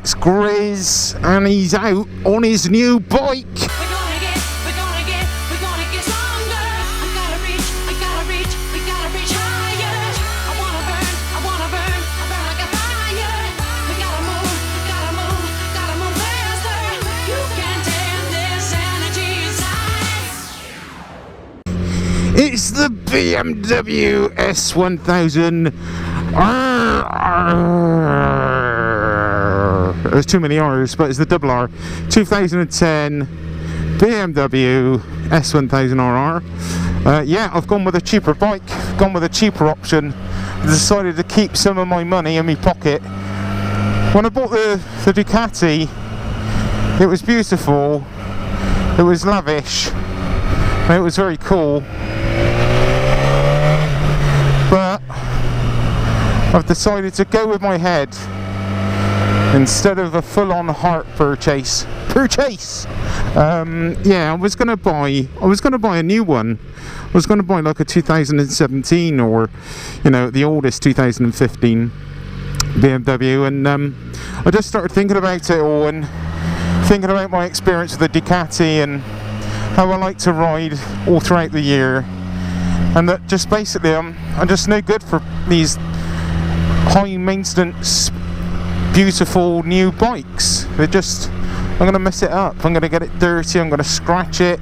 it's Grizz, and he's out on his new bike. It's the BMW S1000Rr. There's too many R's, but it's the double R. 2010 BMW S1000Rr. Yeah, I've gone with a cheaper bike, gone with a cheaper option. I decided to keep some of my money in my pocket. When I bought the Ducati, it was beautiful, it was lavish, it was very cool. But I've decided to go with my head instead of a full-on heart purchase. Yeah, I was gonna buy a new one. I was gonna buy like a 2017 or, you know, the oldest 2015 BMW, and I just started thinking about it all and thinking about my experience with the Ducati and how I like to ride all throughout the year. And that just basically I'm just no good for these high maintenance beautiful new bikes. I'm going to mess it up, I'm going to get it dirty, I'm going to scratch it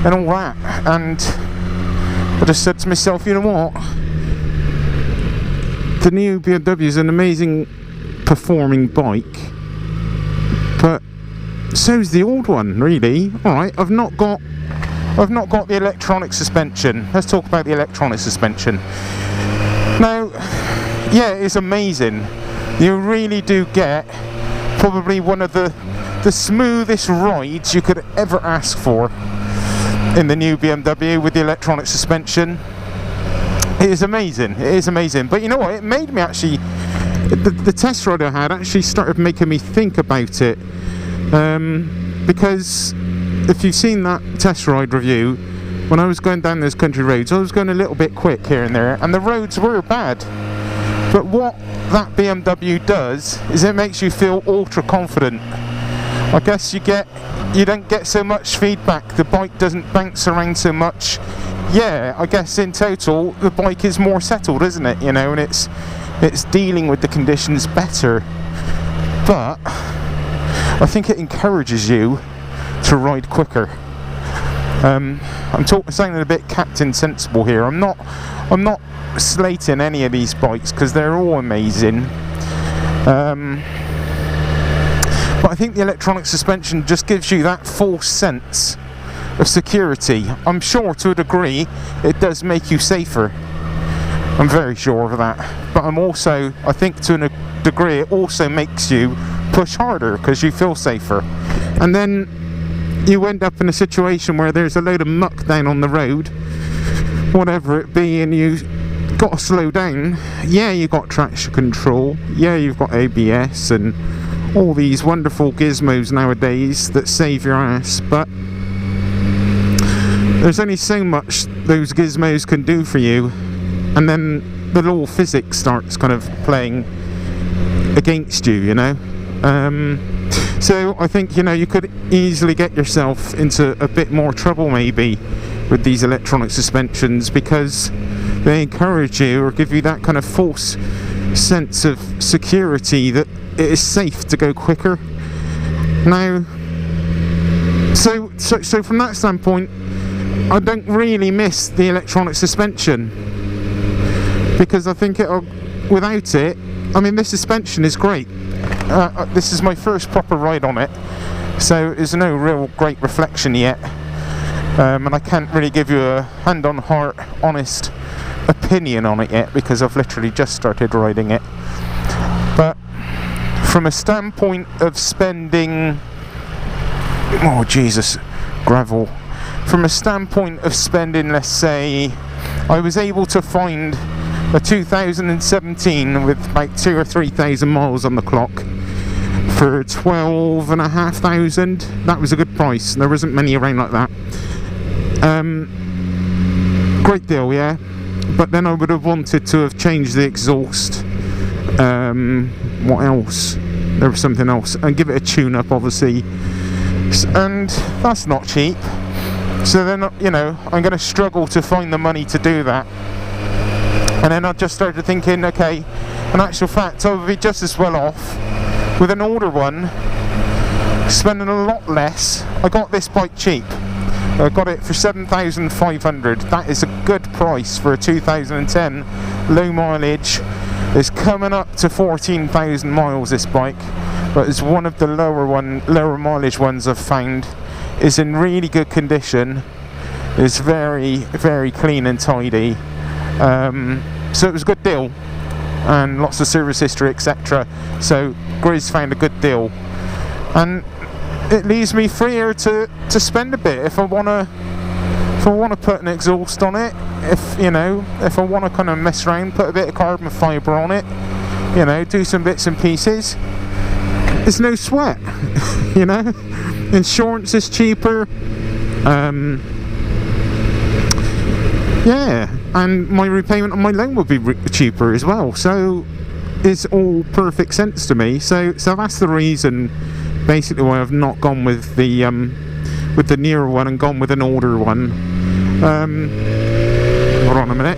and all that. And I just said to myself, you know what, the new BMW is an amazing performing bike, but so's the old one, really. Alright, I've not got the electronic suspension. Let's talk about the electronic suspension. Now, yeah, it's amazing. You really do get probably one of the smoothest rides you could ever ask for in the new BMW with the electronic suspension. It is amazing. It is amazing. But you know what? It made me actually... The test ride I had actually started making me think about it. Because... if you've seen that test ride review, when I was going down those country roads, I was going a little bit quick here and there, and the roads were bad. But what that BMW does is it makes you feel ultra confident. I guess you don't get so much feedback, the bike doesn't bounce around so much. Yeah, I guess in total the bike is more settled, isn't it? You know, and it's dealing with the conditions better. But I think it encourages you to ride quicker. I'm sounding a bit Captain Sensible here. I'm not slating any of these bikes because they're all amazing. But I think the electronic suspension just gives you that false sense of security. I'm sure to a degree it does make you safer. I'm very sure of that. But I think to a degree it also makes you push harder because you feel safer. And then you end up in a situation where there's a load of muck down on the road, whatever it be, and you got to slow down. Yeah, you've got traction control, yeah, you've got ABS and all these wonderful gizmos nowadays that save your ass, but there's only so much those gizmos can do for you, and then the law of physics starts kind of playing against you, you know. So I think, you know, you could easily get yourself into a bit more trouble maybe with these electronic suspensions because they encourage you or give you that kind of false sense of security that it is safe to go quicker. Now, so from that standpoint, I don't really miss the electronic suspension because I think without it, I mean, this suspension is great. This is my first proper ride on it, so there's no real great reflection yet, and I can't really give you a hand on heart honest opinion on it yet because I've literally just started riding it. But from a standpoint of spending, oh Jesus, gravel, from a standpoint of spending, let's say I was able to find a 2017 with about 2,000 or 3,000 miles on the clock for 12,500. That was a good price. There wasn't many around like that. Great deal, yeah. But then I would have wanted to have changed the exhaust. What else? there was something else, and give it a tune up obviously, and that's not cheap. So then, you know, I'm going to struggle to find the money to do that. And then I just started thinking, okay, in actual fact I would be just as well off with an older one, spending a lot less. I got this bike cheap. I got it for 7,500. That is a good price for a 2010 low mileage. It's coming up to 14,000 miles, this bike, but it's one of the lower mileage ones I've found. It's in really good condition. It's very, very clean and tidy. So it was a good deal, and lots of service history, etc. So Grizz found a good deal, and it leaves me freer to spend a bit if I wanna put an exhaust on it. If I wanna kind of mess around, put a bit of carbon fibre on it, you know, do some bits and pieces. It's no sweat, you know. Insurance is cheaper. Yeah, and my repayment on my loan will be cheaper as well. So it's all perfect sense to me. So that's the reason, basically, why I've not gone with the newer one and gone with an older one. Hold on a minute.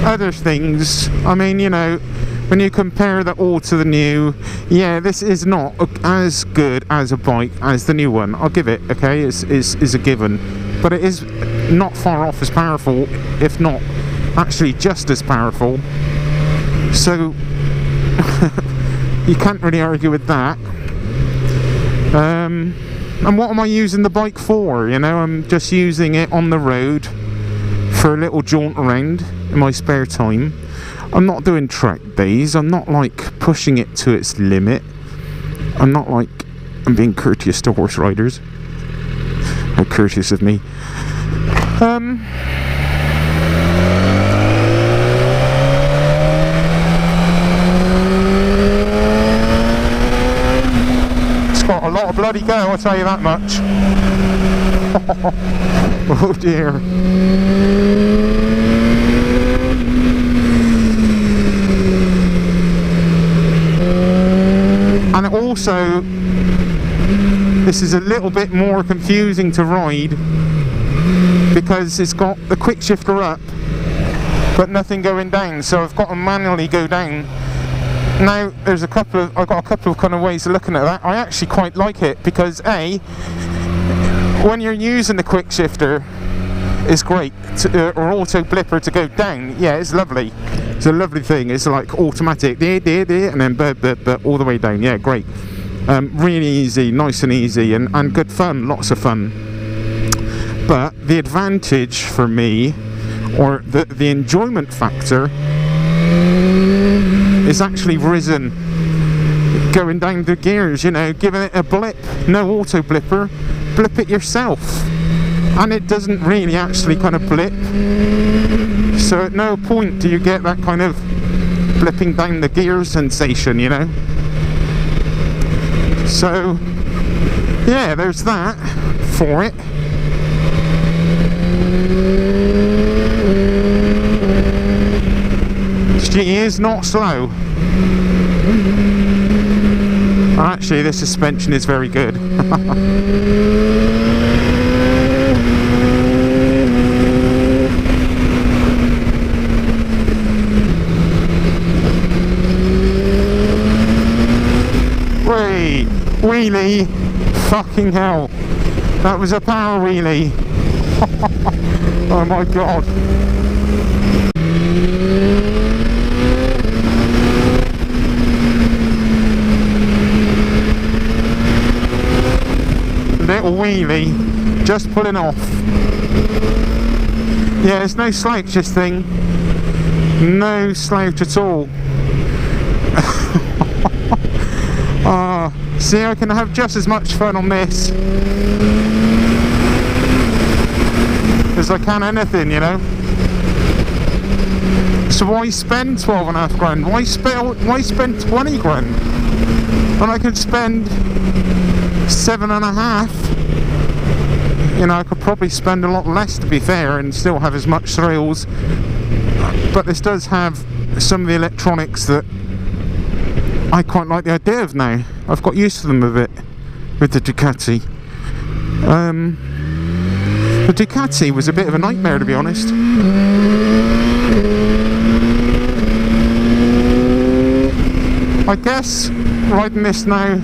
Other things, I mean, you know, when you compare the old to the new, yeah, this is not as good as a bike as the new one. I'll give it, okay, is a given, but it is not far off as powerful, if not actually just as powerful. So you can't really argue with that. And what am I using the bike for? You know, I'm just using it on the road for a little jaunt around in my spare time. I'm not doing track days. I'm not like pushing it to its limit. I'm not like, I'm being courteous to horse riders. How courteous of me. It's got a lot of bloody go, I'll tell you that much. Oh dear. And also, this is a little bit more confusing to ride because it's got the quick shifter up but nothing going down, so I've got to manually go down. Now I've got a couple of kind of ways of looking at that. I actually quite like it because when you're using the quick shifter, it's great or auto blipper to go down. Yeah, it's lovely. It's a lovely thing. It's like automatic, and then all the way down. Yeah, great. Really easy, nice and easy, and good fun. Lots of fun. But the advantage for me, or the enjoyment factor, is actually risen. Going down the gears, you know, giving it a blip. No auto blipper. Blip it yourself. And it doesn't really actually kind of blip. So at no point do you get that kind of blipping down the gear sensation, you know. So yeah, there's that for it. She is not slow. Actually, the suspension is very good. Wait, wheelie, fucking hell, that was a power wheelie. Oh my god. Little wheelie, just pulling off. Yeah, there's no slouch, this thing. No slouch at all. See, I can have just as much fun on this as I can anything, you know. So why spend 12.5 grand? Why spend 20 grand when I could spend 7.5? You know, I could probably spend a lot less, to be fair, and still have as much thrills. But this does have some of the electronics that I quite like the idea of now. I've got used to them a bit with the Ducati. The Ducati was a bit of a nightmare, to be honest. I guess riding this now,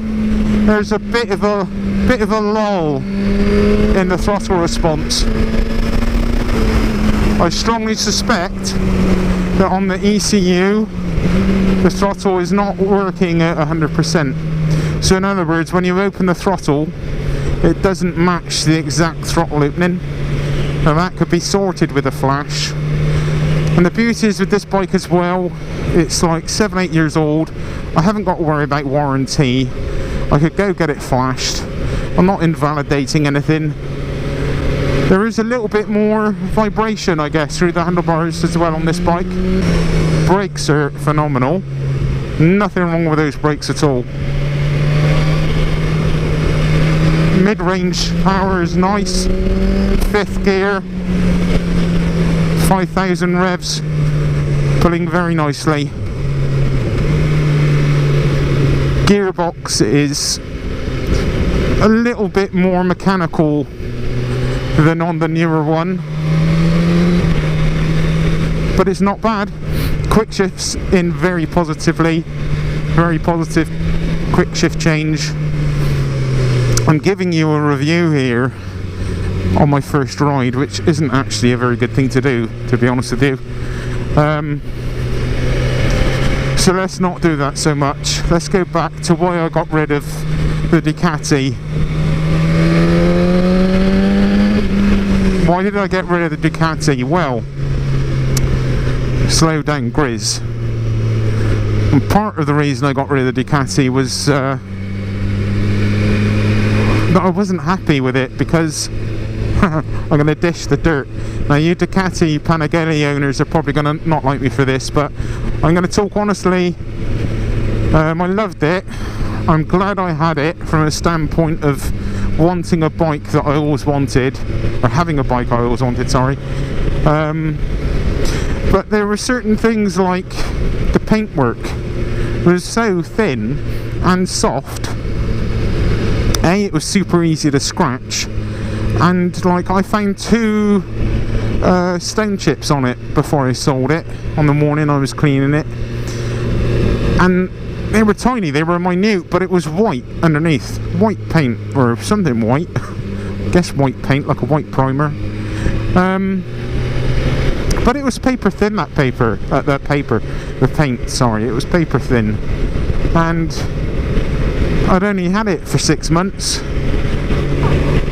there's a bit of a lull in the throttle response. I strongly suspect that on the ECU the throttle is not working at 100%. So in other words, when you open the throttle, it doesn't match the exact throttle opening. Now that could be sorted with a flash. And the beauty is with this bike as well, it's like 7-8 years old. I haven't got to worry about warranty. I could go get it flashed. I'm not invalidating anything. There is a little bit more vibration, I guess, through the handlebars as well on this bike. Brakes are phenomenal. Nothing wrong with those brakes at all. Mid-range power is nice. 5th gear. 5,000 revs. Pulling very nicely. Gearbox is a little bit more mechanical than on the newer one, but it's not bad. Quick shifts in very positively, very positive quick shift change. I'm giving you a review here on my first ride, which isn't actually a very good thing to do, to be honest with you. So let's not do that so much. Let's go back to why I got rid of the Ducati. Why did I get rid of the Ducati? Well, slow down Grizz. And part of the reason I got rid of the Ducati was that I wasn't happy with it because I'm going to dish the dirt. Now you Ducati Panigale owners are probably going to not like me for this, but I'm going to talk honestly. I loved it. I'm glad I had it from a standpoint of wanting a bike that I always wanted, or having a bike I always wanted, sorry. But there were certain things like the paintwork was so thin and soft. It was super easy to scratch, and like I found 2 stone chips on it before I sold it on the morning I was cleaning it, and they were tiny, they were minute, but it was white underneath, white paint or something white. I guess white paint, like a white primer. But it was paper thin, the paint, sorry, it was paper thin, and I'd only had it for 6 months,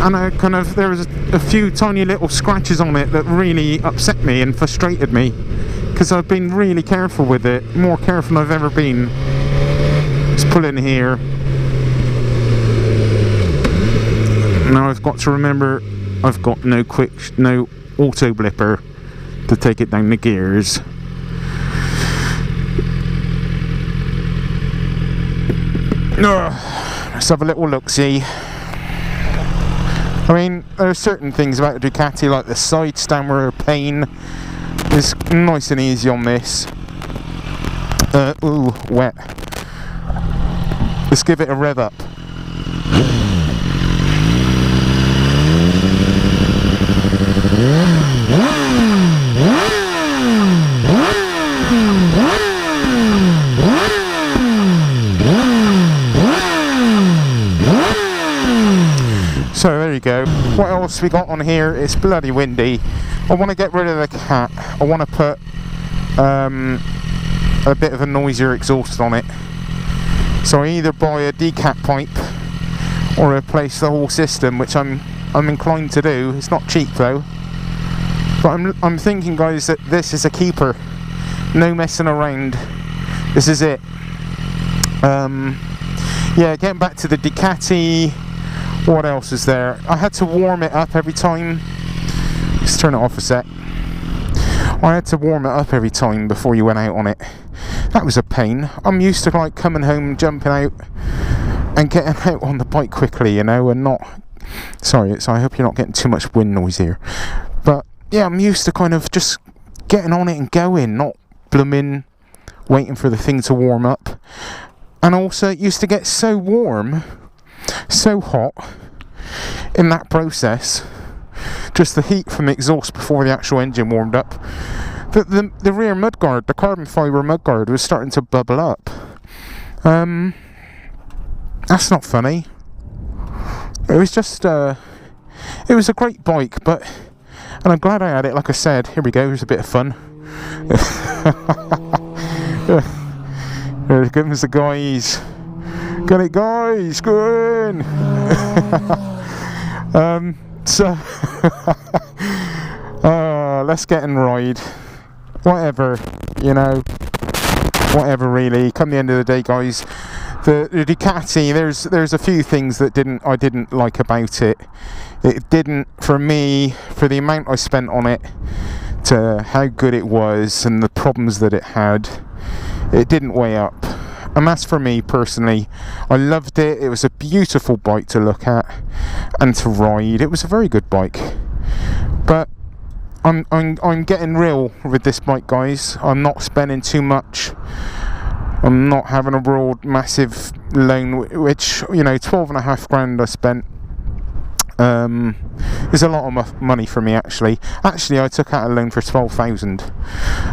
and there was a few tiny little scratches on it that really upset me and frustrated me, because I've been really careful with it, more careful than I've ever been. Let's pull in here. Now I've got to remember I've got no auto blipper to take it down the gears. Let's have a little look-see. I mean, there are certain things about the Ducati, like the side stand where pain is nice and easy on this. Ooh, wet. Let's give it a rev up. So there you go. What else we got on here? It's bloody windy. I want to get rid of the cat. I want to put a bit of a noisier exhaust on it. So I either buy a decat pipe or replace the whole system, which I'm inclined to do. It's not cheap though. But I'm thinking, guys, that this is a keeper. No messing around. This is it. Yeah, getting back to the Ducati. What else is there? I had to warm it up every time. Let's turn it off a sec. I had to warm it up every time before you went out on it. That was a pain. I'm used to like coming home, jumping out and getting out on the bike quickly, you know, and not... Sorry, I hope you're not getting too much wind noise here. But yeah, I'm used to kind of just getting on it and going, not blooming waiting for the thing to warm up. And also it used to get so warm, so hot in that process, just the heat from the exhaust before the actual engine warmed up, that the rear mudguard, the carbon fibre mudguard, was starting to bubble up. That's not funny. It was just it was a great bike, and I'm glad I had it. Like I said, here we go, here's a bit of fun. Here comes the guys. Get it, guys, go in. So let's get and ride. Whatever, you know, whatever really. Come the end of the day, guys, the Ducati, there's a few things that I didn't like about it. It didn't, for me, for the amount I spent on it, to how good it was and the problems that it had, it didn't weigh up. And that's for me personally. I loved it. It was a beautiful bike to look at and to ride. It was a very good bike. But I'm getting real with this bike, guys. I'm not spending too much. I'm not having a real massive loan, which, you know, 12.5 grand I spent. Is a lot of money for me, actually. Actually, I took out a loan for 12,000,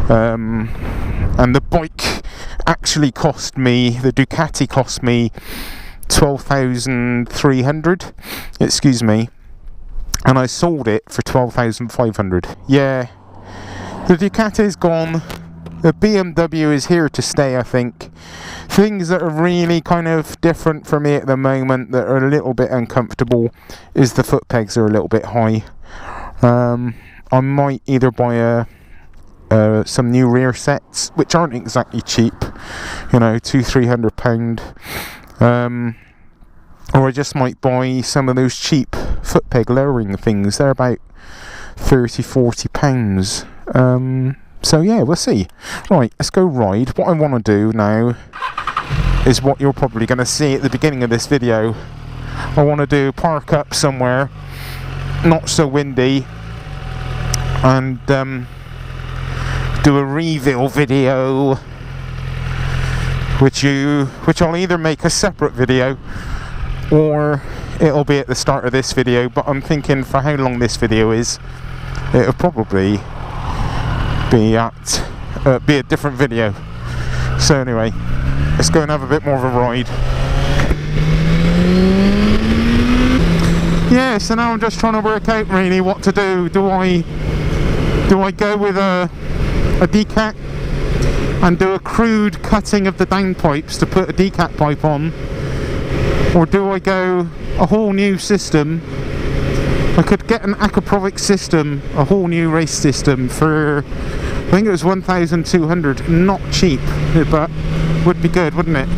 and the bike actually cost me, the Ducati cost me 12,300. Excuse me, and I sold it for 12,500. Yeah, the Ducati's gone. The BMW is here to stay, I think. Things that are really kind of different for me at the moment, that are a little bit uncomfortable, is the foot pegs are a little bit high. I might either buy some new rear sets, which aren't exactly cheap, you know, £200-300, or I just might buy some of those cheap foot peg lowering things. They're about £30-40. So yeah, we'll see. Right, let's go ride. What I want to do now is what you're probably going to see at the beginning of this video. I want to park up somewhere not so windy and do a reveal video, which I'll either make a separate video or it'll be at the start of this video. But I'm thinking, for how long this video is, it'll probably be a different video. So anyway, let's go and have a bit more of a ride. Yeah, so now I'm just trying to work out really what to do. Do I go with a decat and do a crude cutting of the downpipes to put a decat pipe on, or do I go a whole new system? I could get an Acaprovic system, a whole new race system, for I think it was 1,200. Not cheap, but would be good, wouldn't it?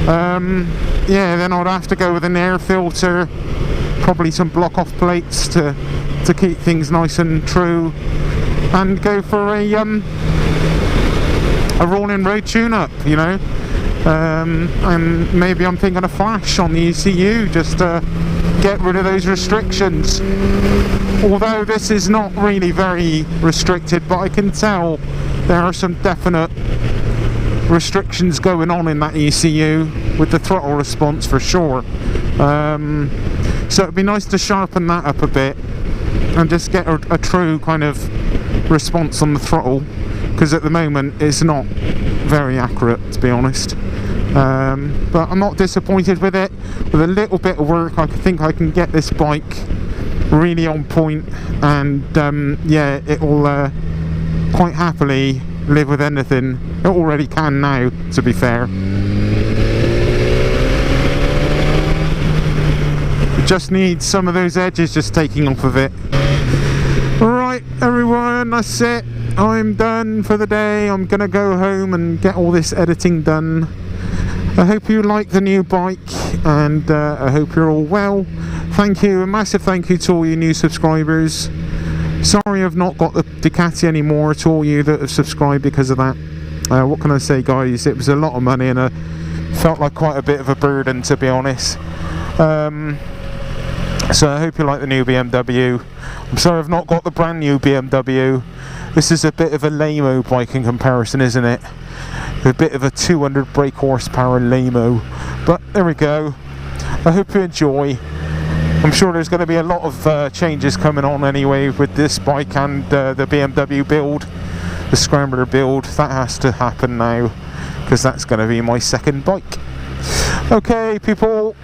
Yeah, then I'd have to go with an air filter, probably some block off plates to keep things nice and true, and go for a rolling road tune-up, you know. And maybe I'm thinking a flash on the ECU, just to get rid of those restrictions. Although this is not really very restricted, but I can tell there are some definite restrictions going on in that ECU with the throttle response, for sure. So it'd be nice to sharpen that up a bit and just get a true kind of response on the throttle, because at the moment it's not very accurate, to be honest. But I'm not disappointed with it. With a little bit of work, I think I can get this bike really on point, and yeah, it will quite happily live with anything. It already can now, to be fair. It just needs some of those edges just taking off of it. Alright everyone, that's it. I'm done for the day. I'm gonna go home and get all this editing done. I hope you like the new bike, and I hope you're all well. Thank you, a massive thank you to all you new subscribers. Sorry I've not got the Ducati anymore, to all you that have subscribed because of that. What can I say, guys? It was a lot of money, and it felt like quite a bit of a burden, to be honest. So I hope you like the new BMW. I'm sorry I've not got the brand new BMW. This is a bit of a lame-o bike in comparison, isn't it? a bit of a 200 brake horsepower lamo. But there we go. I hope you enjoy. I'm sure there's going to be a lot of changes coming on anyway with this bike and the BMW build, the Scrambler build. That has to happen now because that's going to be my second bike. Okay, people.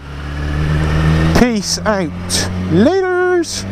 Peace out. Laters.